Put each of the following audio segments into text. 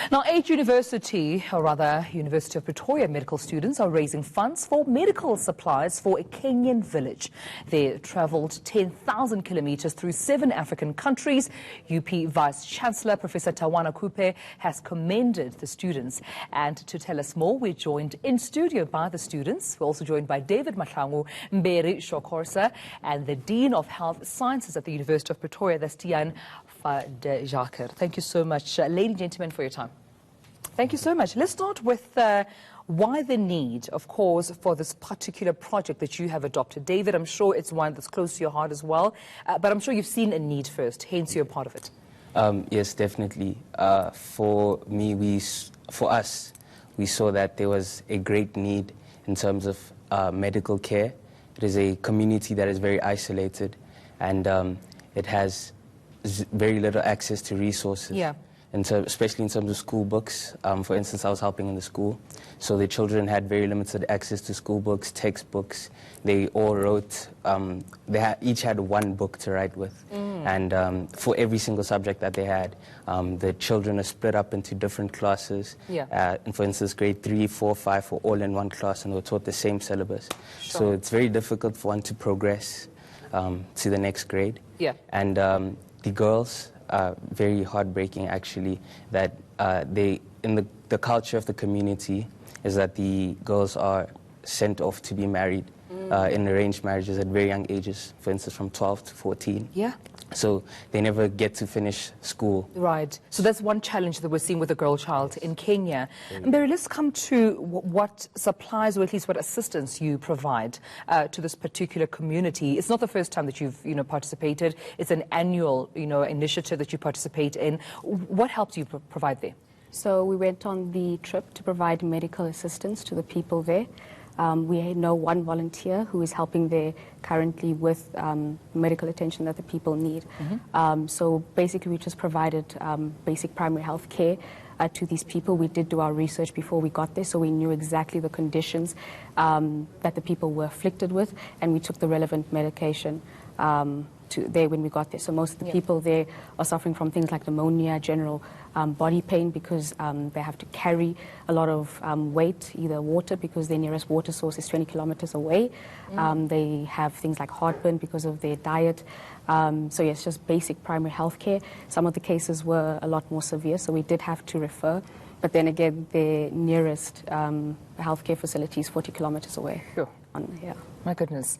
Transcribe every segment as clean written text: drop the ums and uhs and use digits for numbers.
Now, University of Pretoria medical students are raising funds for medical supplies for a Kenyan village. They travelled 10,000 kilometres through 7 African countries. UP Vice-Chancellor Professor Tawana Kupe has commended the students. And to tell us more, we're joined in studio by the students. We're also joined by David Mahlangu Mberi Shokorsa and the Dean of Health Sciences at the University of Pretoria, that's Tian Fadejaker. Thank you so much, ladies and gentlemen, for your time. Thank you so much. Let's start with why the need, of course, for this particular project that you have adopted. David, I'm sure it's one that's close to your heart as well, but I'm sure you've seen a need first, hence you're part of it. Yes, definitely. For us, we saw that there was a great need in terms of medical care. It is a community that is very isolated, and it has very little access to resources. Yeah. Especially in terms of school books. For instance, I was helping in the school, so the children had very limited access to school books, textbooks. They all wrote, each had one book to write with. And for every single subject that they had, the children are split up into different classes. Yeah. And for instance, grade 3, 4, 5 were all in one class and they were taught the same syllabus. Sure. So it's very difficult for one to progress to the next grade. Yeah. And the girls, very heartbreaking actually, that in the culture of the community is that the girls are sent off to be married in arranged marriages at very young ages, for instance from 12 to 14. Yeah. So they never get to finish school. Right. So that's one challenge that we're seeing with the girl child in Kenya. And Barry, let's come to what supplies, or at least what assistance you provide to this particular community. It's not the first time that you've participated. It's an annual initiative that you participate in. What helps you provide there? So we went on the trip to provide medical assistance to the people there. We know one volunteer who is helping there currently with medical attention that the people need. So basically we just provided basic primary health care to these people. We did do our research before we got there, so we knew exactly the conditions that the people were afflicted with, and we took the relevant medication there when we got there. So most of the people there are suffering from things like pneumonia, general body pain, because they have to carry a lot of weight, either water, because their nearest water source is 20 kilometers away. They have things like heartburn because of their diet. So yes, just basic primary health care. Some of the cases were a lot more severe, so we did have to refer. But then again, their nearest healthcare facility is 40 kilometers away. Sure. Yeah. My goodness.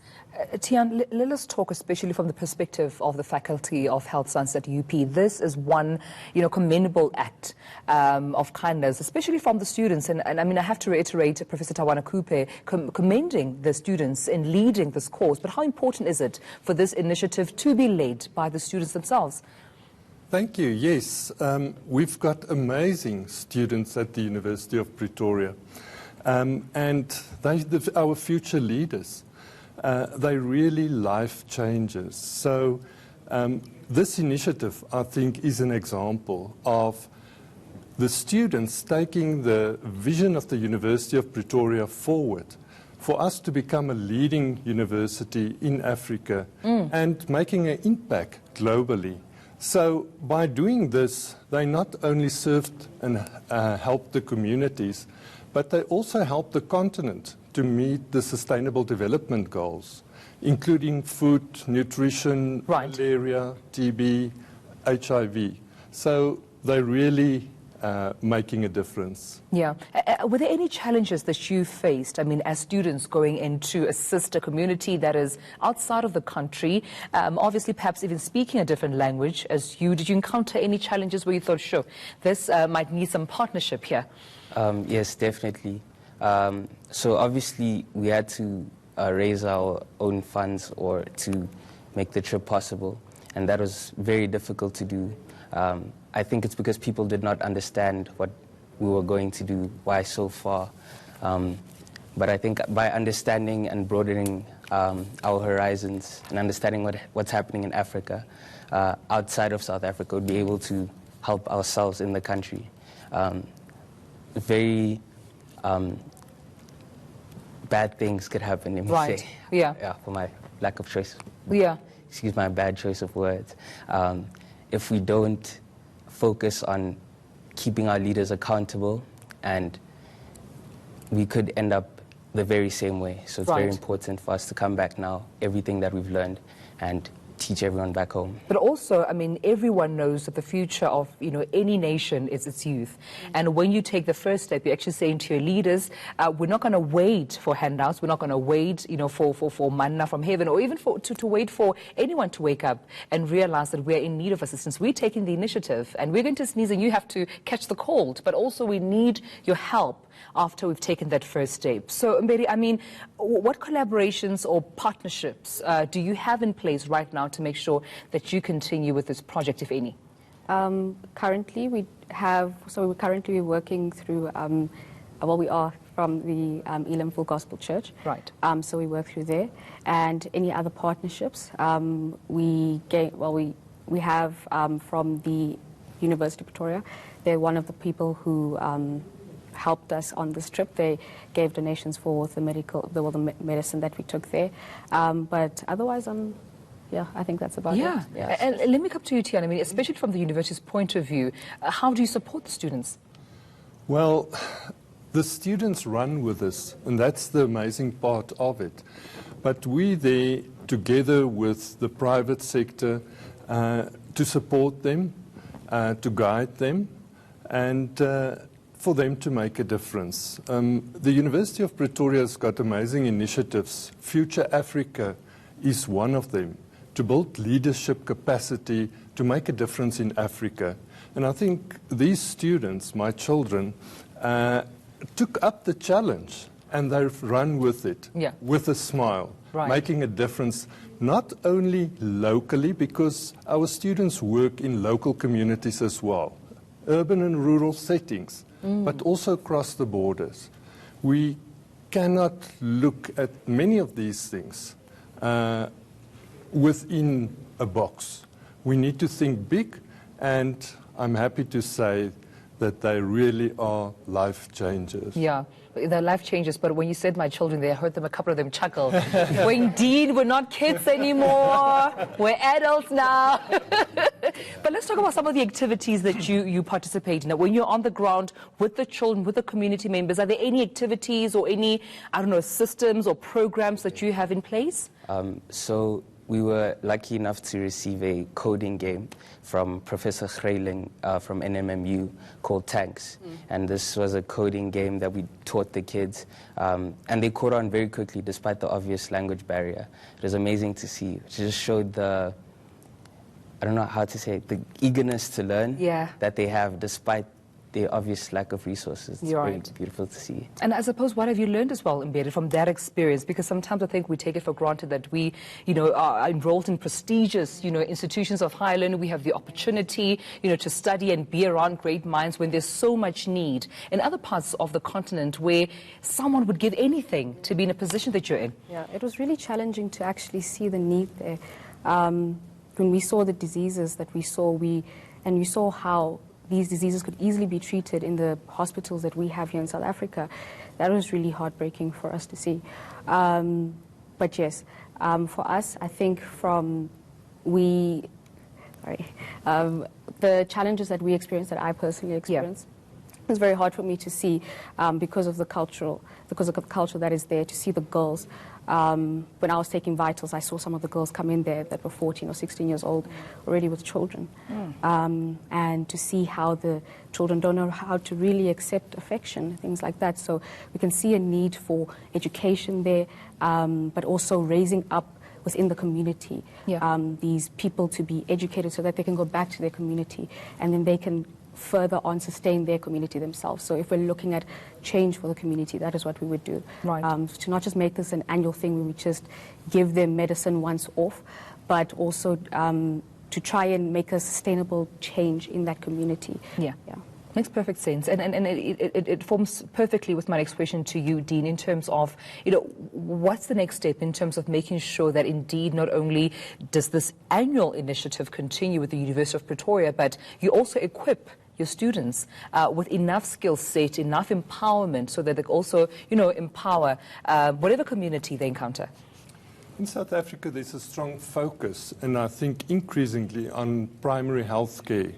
Tian, let us talk especially from the perspective of the Faculty of Health Science at UP. This is one, commendable act of kindness, especially from the students. And I mean, I have to reiterate Professor Tawana Kupe commending the students in leading this course. But how important is it for this initiative to be led by the students themselves? Thank you. Yes, we've got amazing students at the University of Pretoria. And they're our future leaders. They're really life changers. So this initiative, I think, is an example of the students taking the vision of the University of Pretoria forward for us to become a leading university in Africa and making an impact globally. So by doing this, they not only served and helped the communities, but they also help the continent to meet the Sustainable Development Goals, including food, nutrition, malaria, TB, HIV. So they're really making a difference. Yeah. Were there any challenges that you faced, as students going in to assist a community that is outside of the country, obviously perhaps even speaking a different language as you? Did you encounter any challenges where you thought, sure, this might need some partnership here? Yes, definitely. So obviously we had to raise our own funds or to make the trip possible, and that was very difficult to do. I think it's because people did not understand what we were going to do, why so far. But I think by understanding and broadening our horizons and understanding what's happening in Africa, outside of South Africa, we'd be able to help ourselves in the country. Very bad things could happen, let me say. Yeah, for my lack of choice. Yeah. Excuse my bad choice of words. If we don't focus on keeping our leaders accountable, and we could end up the very same way. So it's very important for us to come back now, everything that we've learned, and teach everyone back home. But also, I mean, everyone knows that the future of, any nation is its youth. And when you take the first step, you're actually saying to your leaders, we're not going to wait for handouts. We're not going to wait, for manna from heaven, or even to wait for anyone to wake up and realize that we're in need of assistance. We're taking the initiative, and we're going to sneeze, and you have to catch the cold. But also, we need your help after we've taken that first step. So, Mberi, I mean, what collaborations or partnerships do you have in place right now to make sure that you continue with this project, if any? Currently, we're currently working through, we are from the Elim Full Gospel Church. Right. So we work through there. And any other partnerships, we have from the University of Pretoria. They're one of the people who helped us on this trip. They gave donations for the medicine that we took there. But otherwise, I think that's about it. Yeah. And let me come to you, Tian. I mean, especially from the university's point of view, how do you support the students? Well, the students run with us, and that's the amazing part of it. But we there, together with the private sector, to support them, to guide them, and for them to make a difference. The University of Pretoria has got amazing initiatives. Future Africa is one of them, to build leadership capacity to make a difference in Africa. And I think these students, my children, took up the challenge, and they've run with it with a smile, making a difference not only locally, because our students work in local communities as well, urban and rural settings, but also across the borders. We cannot look at many of these things within a box. We need to think big, and I'm happy to say that they really are life changers. Yeah, they're life changers, but when you said my children there, I heard them, a couple of them chuckle. Well, indeed, we're not kids anymore. We're adults now. But let's talk about some of the activities that you participate in. Now, when you're on the ground with the children, with the community members, are there any activities or any, systems or programs that you have in place? So we were lucky enough to receive a coding game from Professor Greiling from NMMU called Tanks. And this was a coding game that we taught the kids. And they caught on very quickly despite the obvious language barrier. It was amazing to see. It just showed the, I don't know how to say it, the eagerness to learn that they have despite the obvious lack of resources. It's very beautiful to see. And I suppose, what have you learned as well, embedded from that experience? Because sometimes I think we take it for granted that we, are enrolled in prestigious, institutions of higher learning. We have the opportunity, to study and be around great minds when there's so much need. In other parts of the continent where someone would give anything to be in a position that you're in. Yeah, it was really challenging to actually see the need there. When we saw the diseases that we saw, we saw how these diseases could easily be treated in the hospitals that we have here in South Africa. That was really heartbreaking for us to see. But yes, for us, I think the challenges that we experienced, that I personally experienced, it was very hard for me to see because of the culture that is there, to see the girls. When I was taking vitals, I saw some of the girls come in there that were 14 or 16 years old, already with children. And to see how the children don't know how to really accept affection, things like that. So we can see a need for education there, but also raising up within the community these people to be educated so that they can go back to their community, and then they can further on sustain their community themselves. So if we're looking at change for the community, that is what we would do. To not just make this an annual thing where we just give them medicine once off, but also to try and make a sustainable change in that community. Makes perfect sense, and it forms perfectly with my next question to you, Dean, in terms of, what's the next step in terms of making sure that indeed not only does this annual initiative continue with the University of Pretoria, but you also equip your students with enough skill set, enough empowerment, so that they also, empower whatever community they encounter. In South Africa, there's a strong focus, and I think increasingly, on primary health care.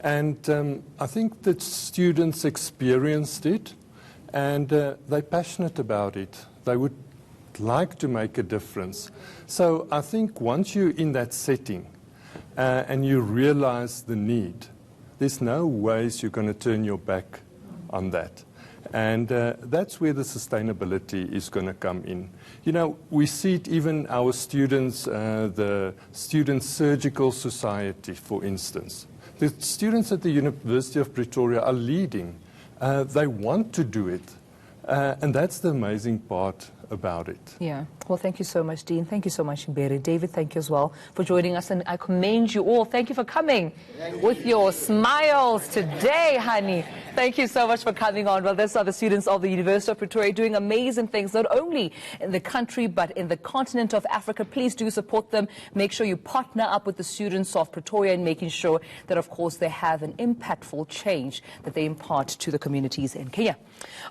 And I think that students experienced it, and they're passionate about it. They would like to make a difference. So I think once you're in that setting and you realize the need, there's no ways you're going to turn your back on that. And that's where the sustainability is going to come in. You know, we see it even our students, the Student Surgical Society, for instance. The students at the University of Pretoria are leading. They want to do it. And that's the amazing part about it. Yeah. Well, thank you so much, Dean. Thank you so much, Mberi. David, thank you as well for joining us. And I commend you all. Thank you for coming with your smiles today, honey. Thank you so much for coming on. Well, these are the students of the University of Pretoria doing amazing things, not only in the country, but in the continent of Africa. Please do support them. Make sure you partner up with the students of Pretoria in making sure that, of course, they have an impactful change that they impart to the communities in Kenya.